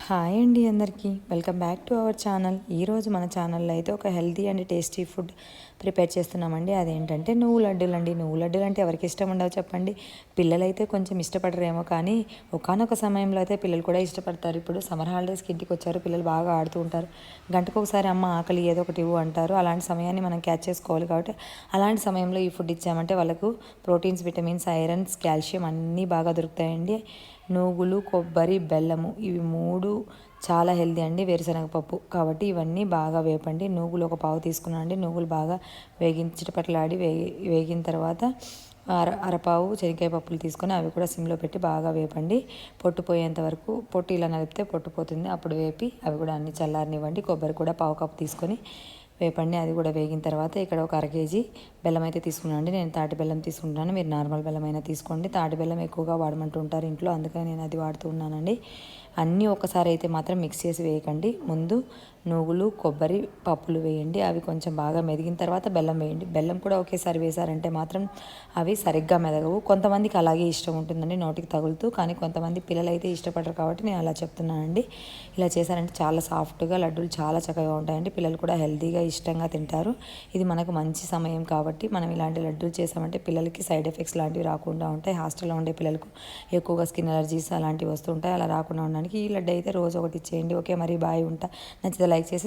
Hi అండి అందరికీ welcome back to our channel. ఈరోజు మన ఛానల్లో అయితే ఒక healthy and tasty food prepare చేస్తున్నామండి. అదేంటంటే నువ్వు లడ్డూలు అండి. నువ్వు లడ్డూలు అంటే ఎవరికి ఇష్టం ఉండవు చెప్పండి. పిల్లలైతే కొంచెం ఇష్టపడరేమో, కానీ ఒకానొక సమయంలో అయితే పిల్లలు కూడా ఇష్టపడతారు. ఇప్పుడు సమ్మర్ హాలిడేస్కి ఇంటికి వచ్చారు, పిల్లలు బాగా ఆడుతూ ఉంటారు. గంటకు ఒకసారి అమ్మ ఆకలి ఏదో ఒకటి ఇవ్వు అంటారు. అలాంటి సమయాన్ని మనం క్యాచ్ చేసుకోవాలి. కాబట్టి అలాంటి సమయంలో ఈ ఫుడ్ ఇచ్చామంటే వాళ్ళకు ప్రోటీన్స్, విటమిన్స్, ఐరన్స్, కాల్షియం అన్నీ బాగా దొరుకుతాయండి. నూగులు, కొబ్బరి, బెల్లము ఇవి మూడు చాలా హెల్దీ అండి. వేరుశనగపప్పు కాబట్టి ఇవన్నీ బాగా వేపండి. నూగులు ఒక పావు తీసుకున్నానండి. నూగులు బాగా చిటపటలాడి వేగిన తర్వాత అరపావు శనగకాయ పప్పులు తీసుకొని అవి కూడా సిమ్లో పెట్టి బాగా వేపండి. పొట్టు పోయేంత వరకు. పొట్టు ఇలా నలిపితే పొట్టు పోతుంది. అప్పుడు వేపి అవి కూడా అన్ని చల్లారనివ్వండి. కొబ్బరి కూడా పావు కప్పు తీసుకొని వేపండి. అది కూడా వేగిన తర్వాత ఇక్కడ ఒక 1/2 కేజీ బెల్లం అయితే తీసుకున్నాను అండి. నేను తాటి బెల్లం తీసుకుంటున్నాను. మీరు నార్మల్ బెల్లం అయినా తీసుకోండి. తాటి బెల్లం ఎక్కువగా వాడమంటూ ఉంటారు ఇంట్లో, అందుకని నేను అది వాడుతూ ఉన్నానండి. అన్నీ ఒకసారి అయితే మాత్రం మిక్స్ చేసి వేయకండి. ముందు నువ్వులు, కొబ్బరి, పప్పులు వేయండి. అవి కొంచెం బాగా మెదిగిన తర్వాత బెల్లం వేయండి. బెల్లం కూడా ఒకేసారి వేశారంటే మాత్రం అవి సరిగ్గా మెదగవు. కొంతమందికి అలాగే ఇష్టం ఉంటుందండి, నోటికి తగులుతూ. కానీ కొంతమంది పిల్లలు అయితే ఇష్టపడరు కాబట్టి నేను అలా చెప్తున్నానండి. ఇలా చేశారంటే చాలా సాఫ్ట్గా లడ్డూలు చాలా చక్కగా ఉంటాయండి. పిల్లలు కూడా హెల్తీగా ఇష్టంగా తింటారు. ఇది మనకు మంచి సమయం కాబట్టి మనం ఇలాంటి లడ్డూలు చేసామంటే పిల్లలకి సైడ్ ఎఫెక్ట్స్ లాంటివి రాకుండా ఉంటాయి. హాస్టల్లో ఉండే పిల్లలకు ఎక్కువగా స్కిన్ అలర్జీస్ అలాంటివి వస్తుంటాయి. అలా రాకుండా ఉండడానికి ఈ లడ్డు అయితే రోజు ఒకటి ఇచ్చేయండి. ఓకే, మరి బాయ్, ఉంటా. నచ్చితే లైక్ చేసి